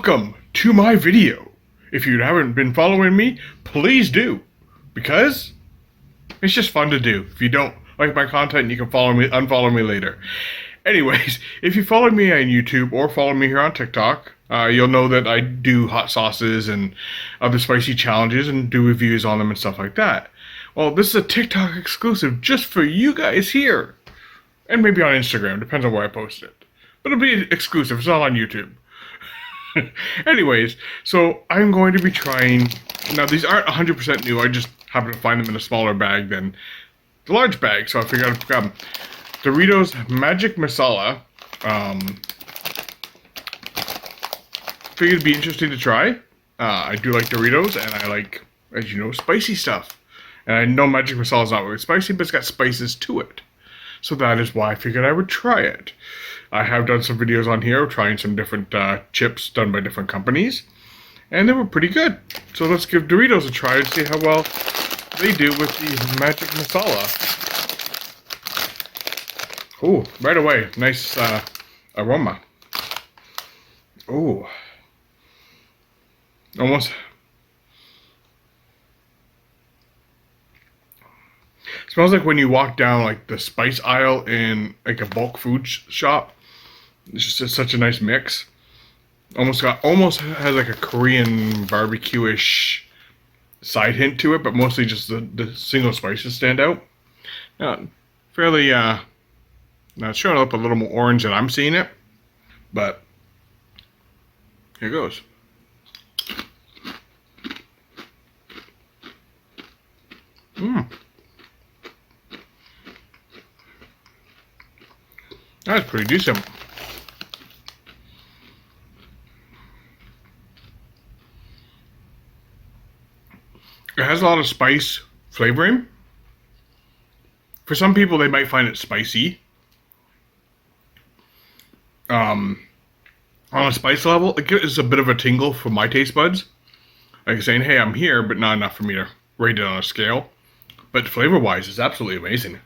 Welcome to my video. If you haven't been following me, please do, because it's just fun to do. If you don't like my content, you can follow me, unfollow me later. Anyways, if you follow me on YouTube or follow me here on TikTok, you'll know that I do hot sauces and other spicy challenges and do reviews on them and stuff like that. Well, this is a TikTok exclusive just for you guys here. And maybe on Instagram, depends on where I post it. But it'll be exclusive, it's not on YouTube. Anyways, so I'm going to be trying, now these aren't 100% new, I just happen to find them in a smaller bag than the large bag, so I figured I'd grab them. Doritos Magic Masala. Figured it'd be interesting to try. I do like Doritos, and I like, as you know, spicy stuff. And I know Magic Masala is not really spicy, but it's got spices to it. So that is why I figured I would try it. I have done some videos on here trying some different chips done by different companies, and they were pretty good. So let's give Doritos a try and see how well they do with the Magic Masala. Oh, right away, nice aroma. Oh, almost. Smells like when you walk down like the spice aisle in like a bulk food shop. It's just such a nice mix. Almost has like a Korean barbecue-ish side hint to it, but mostly just the single spices stand out. Fairly now it's showing up a little more orange than I'm seeing it, but here goes. That's pretty decent. It has a lot of spice flavoring. For some people, they might find it spicy. On a spice level, it gives a bit of a tingle for my taste buds. Like saying, hey, I'm here, but not enough for me to rate it on a scale. But flavor-wise, it's absolutely amazing.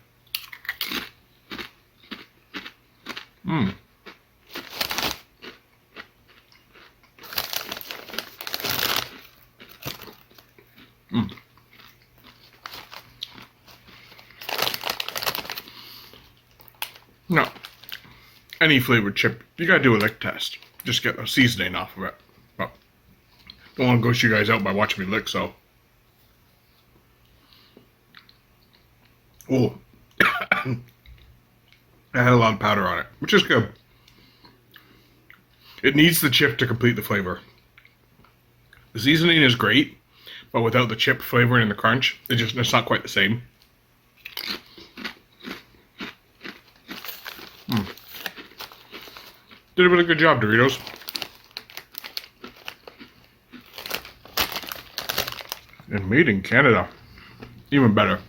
No, any flavored chip, you gotta do a lick test. Just get a seasoning off of it. But don't want to gross you guys out by watching me lick, so. Oh, I had a lot of powder on it, which is good. It needs the chip to complete the flavor. The seasoning is great, but without the chip flavor and the crunch, it's not quite the same. Did a really good job, Doritos. And made in Canada. Even better.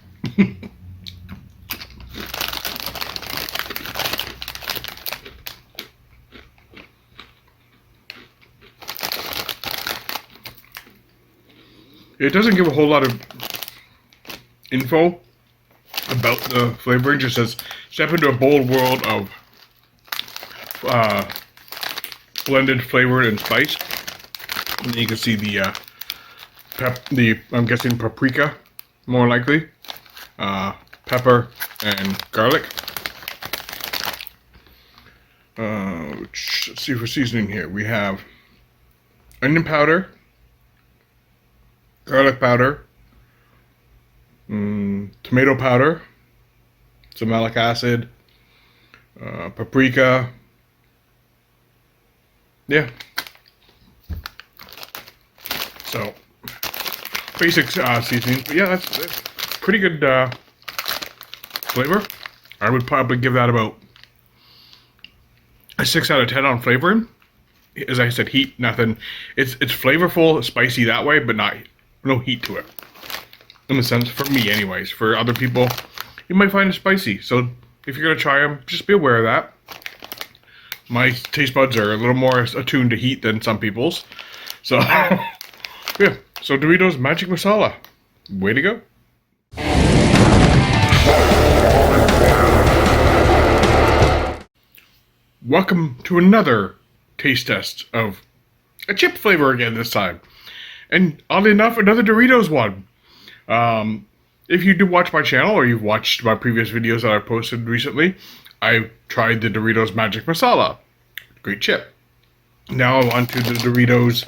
It doesn't give a whole lot of info about the flavoring. It just says, step into a bold world of blended flavor and spice. And then you can see the I'm guessing paprika, more likely, pepper and garlic. Let's see for seasoning here. We have onion powder, garlic powder, tomato powder, some malic acid, paprika. Yeah. So, basic seasoning. But yeah, that's pretty good flavor. I would probably give that about a 6 out of 10 on flavoring. As I said, heat, nothing. It's flavorful, spicy that way, but no heat to it. In a sense, for me anyways. For other people, you might find it spicy. So if you're going to try them, just be aware of that. My taste buds are a little more attuned to heat than some people's. So, yeah. So Doritos Magic Masala. Way to go. Welcome to another taste test of a chip flavor again this time. And oddly enough, another Doritos one. If you do watch my channel or you've watched my previous videos that I posted recently, I tried the Doritos Magic Masala. Great chip. Now I'm on to the Doritos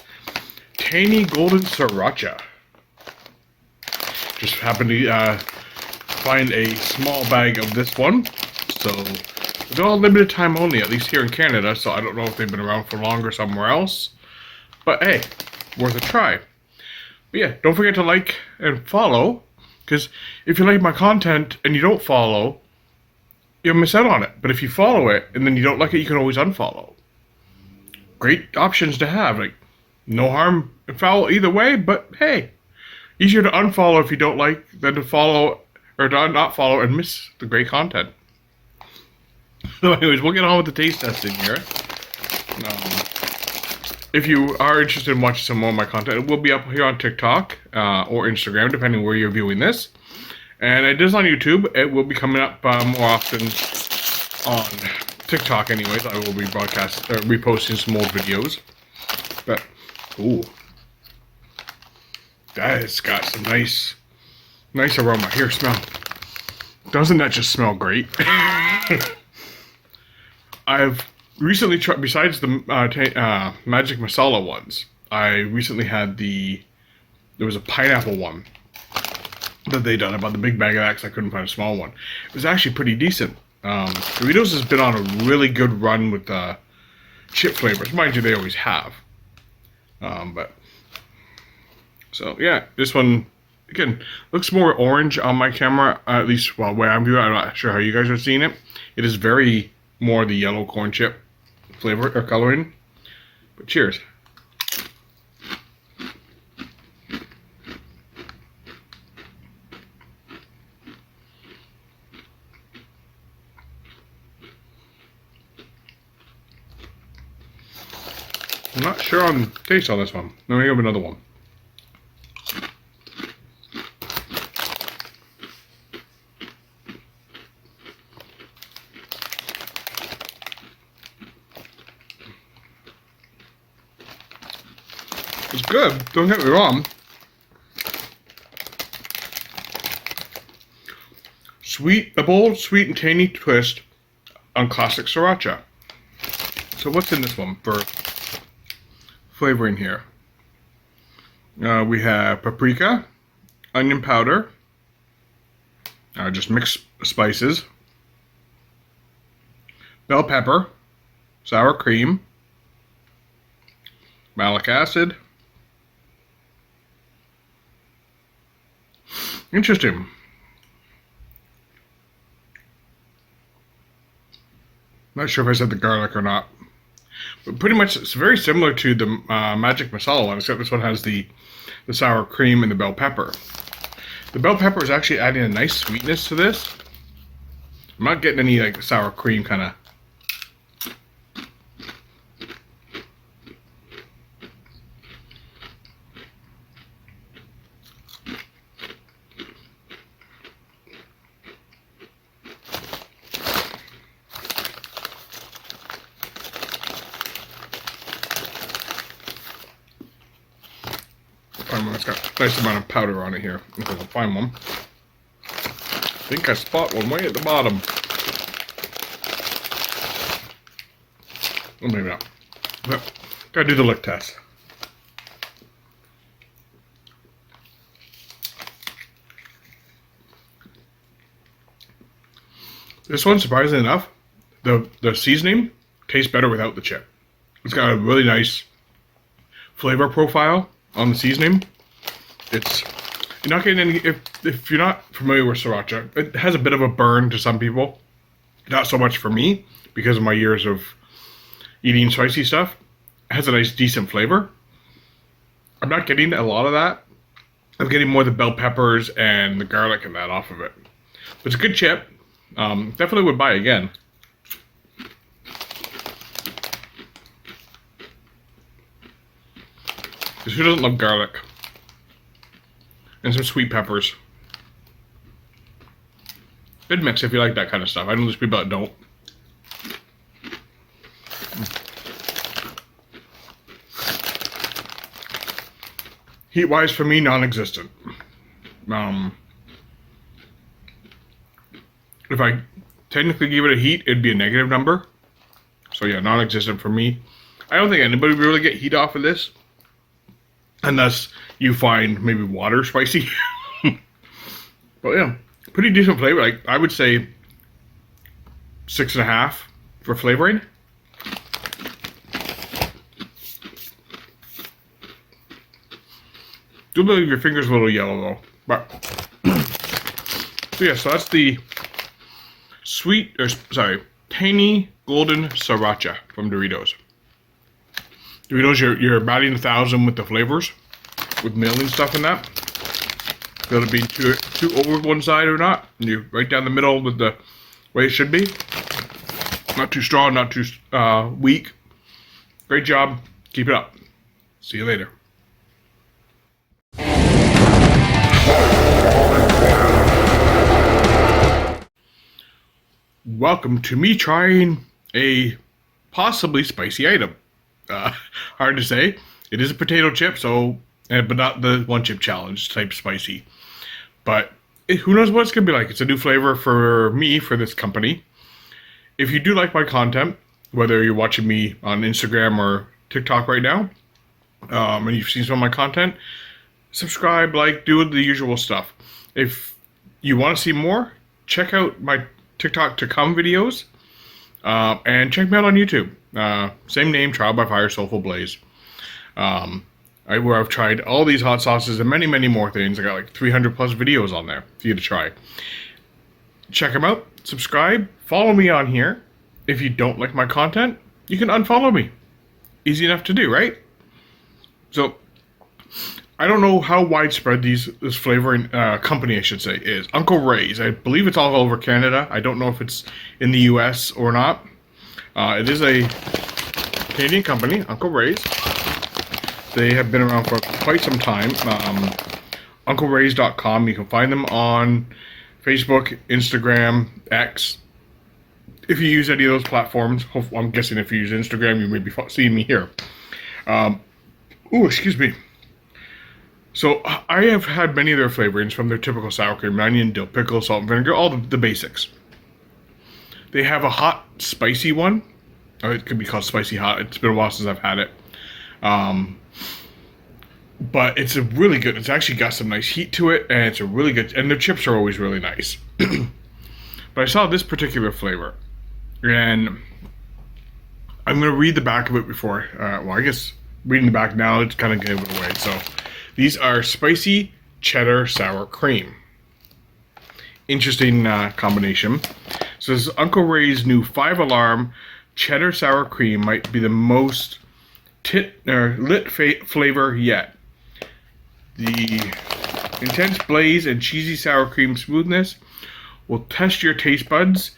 Tangy Golden Sriracha. Just happened to find a small bag of this one. So it's all limited time only, at least here in Canada. So I don't know if they've been around for longer somewhere else. But hey, worth a try. But yeah, don't forget to like and follow. Because if you like my content and you don't follow, you'll miss out on it. But if you follow it and then you don't like it, you can always unfollow. Great options to have. Like, no harm and foul either way, but hey, easier to unfollow if you don't like than to follow or to not follow and miss the great content. So anyways, we'll get on with the taste testing here. If you are interested in watching some more of my content, it will be up here on TikTok or Instagram, depending where you're viewing this. And it is on YouTube. It will be coming up more often on TikTok anyways. I will be reposting some old videos. But, ooh. That has got some nice aroma. Here, smell. Doesn't that just smell great? I've recently tried, besides the Magic Masala ones, I recently had there was a pineapple one that they done. I bought the big bag of that because I couldn't find a small one. It was actually pretty decent. Doritos has been on a really good run with chip flavors. Mind you, they always have. So yeah, this one, again, looks more orange on my camera, at least well, where I'm viewing. I'm not sure how you guys are seeing it. It is very more the yellow corn chip flavor or coloring. But cheers. I'm not sure on taste on this one. Let me have another one. It's good, don't get me wrong. A bold, sweet, and tangy twist on classic sriracha. So what's in this one for flavoring here? We have paprika, onion powder, just mixed spices, bell pepper, sour cream, malic acid. Interesting. Not sure if I said the garlic or not. But pretty much it's very similar to the Magic Masala one, except this one has the sour cream and the bell pepper. The bell pepper is actually adding a nice sweetness to this. I'm not getting any like sour cream kind of. Find one that's got a nice amount of powder on it here. If I can find one. I think I spot one way at the bottom. Well, maybe not. But gotta do the lick test. This one, surprisingly enough, the seasoning tastes better without the chip. It's got a really nice flavor profile on the seasoning. You're not getting any, if you're not familiar with sriracha, it has a bit of a burn to some people. Not so much for me, because of my years of eating spicy stuff. It has a nice, decent flavor. I'm not getting a lot of that. I'm getting more the bell peppers and the garlic and that off of it. But it's a good chip. Definitely would buy again. Because who doesn't love garlic? And some sweet peppers. Good mix if you like that kind of stuff. I know there's people that don't. Heat-wise, for me, non-existent. If I technically give it a heat, it'd be a negative number. So yeah, non-existent for me. I don't think anybody would really get heat off of this, unless you find maybe water spicy. But yeah, pretty decent flavor. Like, I would say 6.5 for flavoring. Do believe your finger's a little yellow though. But so yeah, so that's the tangy golden sriracha from Doritos. Doritos, you're batting 1,000 with the flavors, with milling stuff in that. Feel it being too over one side or not. And you're right down the middle with the way it should be. Not too strong, not too weak. Great job. Keep it up. See you later. Welcome to me trying a possibly spicy item. Hard to say. It is a potato chip, but not the one chip challenge type spicy. But who knows what it's going to be like. It's a new flavor for me, for this company. If you do like my content, whether you're watching me on Instagram or TikTok right now, and you've seen some of my content, subscribe, like, do the usual stuff. If you want to see more, check out my TikTok to come videos, and check me out on YouTube. Same name, Trial by Fire, Soulful Blaze. Where I've tried all these hot sauces and many, many more things. I got like 300 plus videos on there for you to try. Check them out, subscribe, follow me on here. If you don't like my content, you can unfollow me. Easy enough to do, right? So, I don't know how widespread this flavoring company, I should say, is. Uncle Ray's. I believe it's all over Canada. I don't know if it's in the US or not. It is a Canadian company, Uncle Ray's. They have been around for quite some time. UncleRays.com. You can find them on Facebook, Instagram, X. If you use any of those platforms, I'm guessing if you use Instagram, you may be seeing me here. Excuse me. So I have had many of their flavorings, from their typical sour cream, onion, dill pickle, salt and vinegar, all the basics. They have a hot, spicy one. It could be called spicy hot. It's been a while since I've had it. But it's a really good, it's actually got some nice heat to it, and it's a really good, and their chips are always really nice. But I saw this particular flavor, and I'm going to read the back of it before, I guess reading the back now, it's kind of gave it away. So, these are spicy cheddar sour cream. Interesting combination. So this is Uncle Ray's new 5-alarm cheddar sour cream might be the most lit flavor yet. The intense blaze and cheesy sour cream smoothness will test your taste buds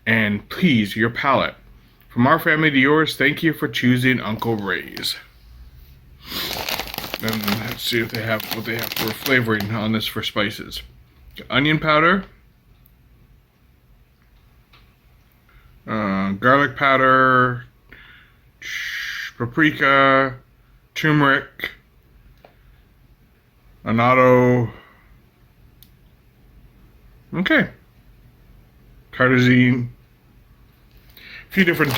and please your palate. From our family to yours, thank you for choosing Uncle Ray's. And let's see if they have what they have for flavoring on this for spices. Onion powder, garlic powder, paprika, turmeric, annatto, cardazeem, a few different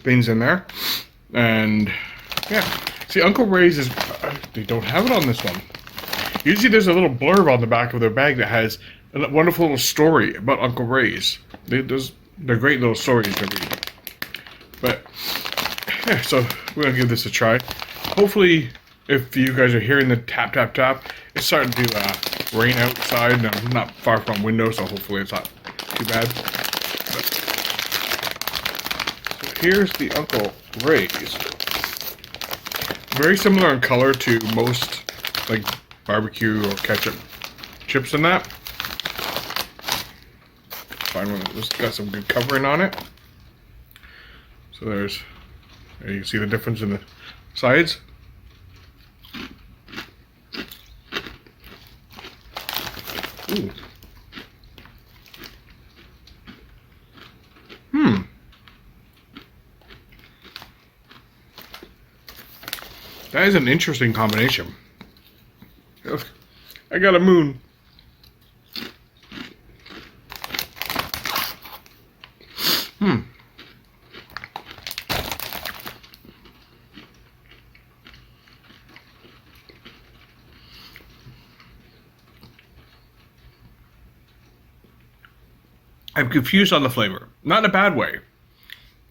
things in there, and yeah. See, Uncle Ray's is, they don't have it on this one. Usually there's a little blurb on the back of their bag that has a wonderful little story about Uncle Ray's. They're great little stories to read. But, yeah, so we're going to give this a try. Hopefully, if you guys are hearing the tap, tap, tap, it's starting to rain outside, and I'm not far from a window, so hopefully it's not too bad. But, so here's the Uncle Ray's. Very similar in color to most, like, barbecue or ketchup chips and that. Find one that's got some good covering on it. So there you can see the difference in the sides. Ooh. That is an interesting combination. I got a moon. I'm confused on the flavor. Not in a bad way.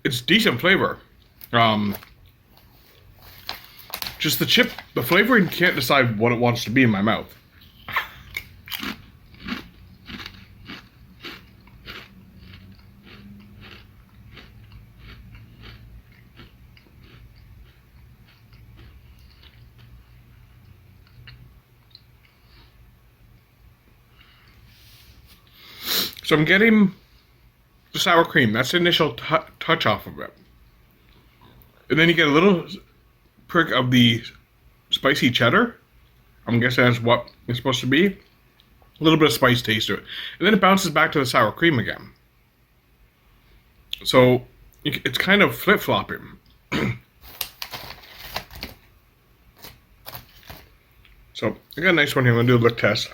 It's decent flavor. Just the chip, the flavoring can't decide what it wants to be in my mouth. So I'm getting the sour cream. That's the initial touch off of it. And then you get a little prick of the spicy cheddar. I'm guessing that's what it's supposed to be. A little bit of spice taste to it. And then it bounces back to the sour cream again. So it's kind of flip-flopping. So I got a nice one here. I'm going to do a lick test.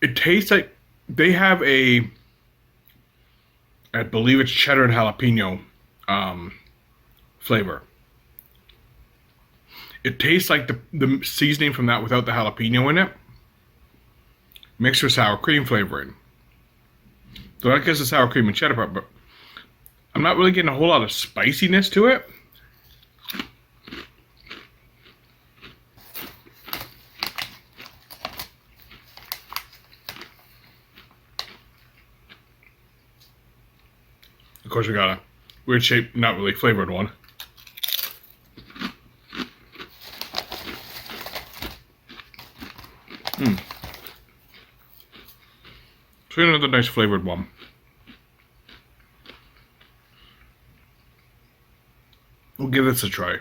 It tastes like they have a, I believe it's cheddar and jalapeno flavor. It tastes like the seasoning from that without the jalapeno in it, mixed with sour cream flavoring. So that gives the sour cream and cheddar part, but I'm not really getting a whole lot of spiciness to it. Of course, we got a weird shape, not really flavored one. So another nice flavored one. We'll give this a try.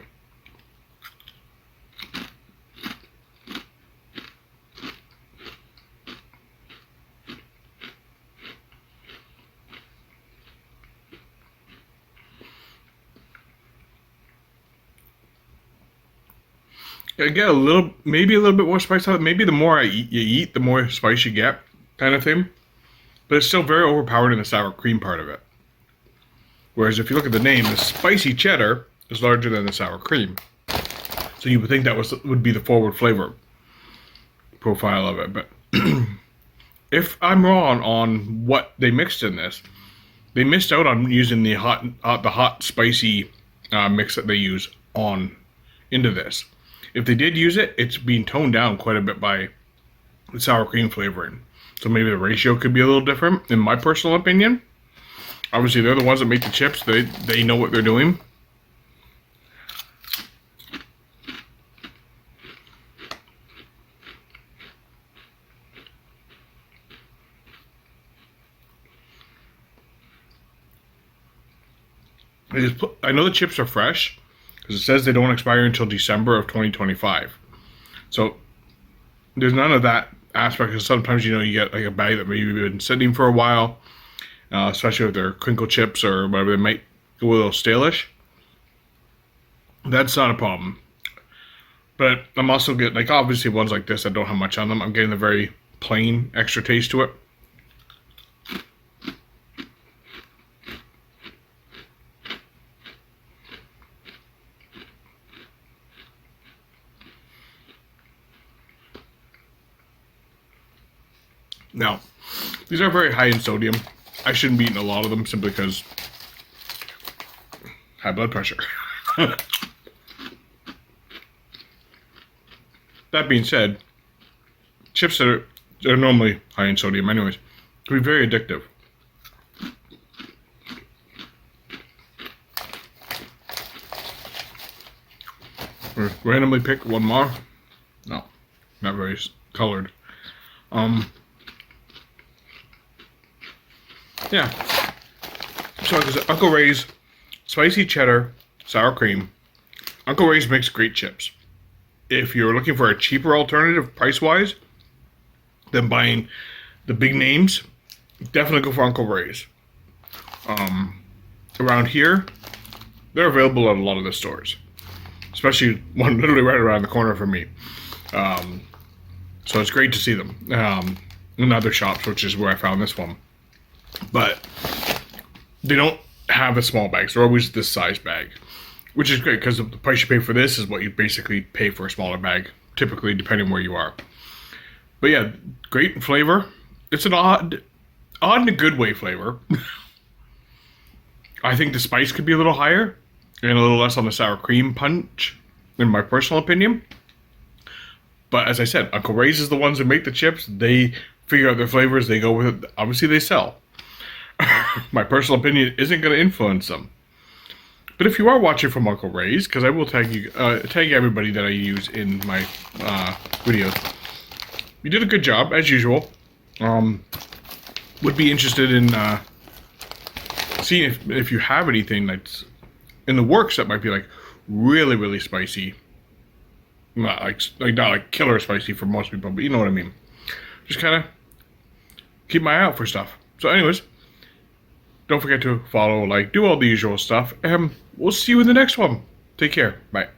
I get a little, maybe a little bit more spice out of it. Maybe the more you eat, the more spice you get, kind of thing. But it's still very overpowered in the sour cream part of it. Whereas if you look at the name, the spicy cheddar is larger than the sour cream. So you would think that would be the forward flavor profile of it. But if I'm wrong on what they mixed in this, they missed out on using the hot spicy mix that they use into this. If they did use it, it's being toned down quite a bit by the sour cream flavoring. So maybe the ratio could be a little different, in my personal opinion. Obviously, they're the ones that make the chips. They know what they're doing. I know the chips are fresh, because it says they don't expire until December of 2025. So there's none of that aspect, because sometimes you get like a bag that maybe been sitting for a while, especially if they're crinkle chips or whatever, they might go a little stalish. That's not a problem. But I'm also getting, like, obviously ones like this that don't have much on them, I'm getting the very plain extra taste to it. Now, these are very high in sodium. I shouldn't be eating a lot of them simply because high blood pressure. That being said, chips that are normally high in sodium anyways can be very addictive. Randomly pick one more. No, not very colored. Yeah. So, Uncle Ray's spicy cheddar sour cream. Uncle Ray's makes great chips. If you're looking for a cheaper alternative price-wise than buying the big names, definitely go for Uncle Ray's. Around here, they're available at a lot of the stores, especially one literally right around the corner from me. So it's great to see them in other shops, which is where I found this one. But they don't have the small bags. They're always this size bag, which is great because the price you pay for this is what you basically pay for a smaller bag, typically, depending where you are. But yeah, great flavor. It's an odd in a good way flavor. I think the spice could be a little higher and a little less on the sour cream punch, in my personal opinion. But as I said, Uncle Ray's is the ones that make the chips. They figure out their flavors. They go with it. Obviously, they sell. My personal opinion isn't going to influence them. But if you are watching from Uncle Ray's, because I will tag everybody that I use in my videos, you did a good job as usual. Would be interested in seeing if you have anything that's in the works that might be like really, really spicy. Not like killer spicy for most people, but you know what I mean. Just kind of keep my eye out for stuff. So anyways, don't forget to follow, like, do all the usual stuff, and we'll see you in the next one. Take care. Bye.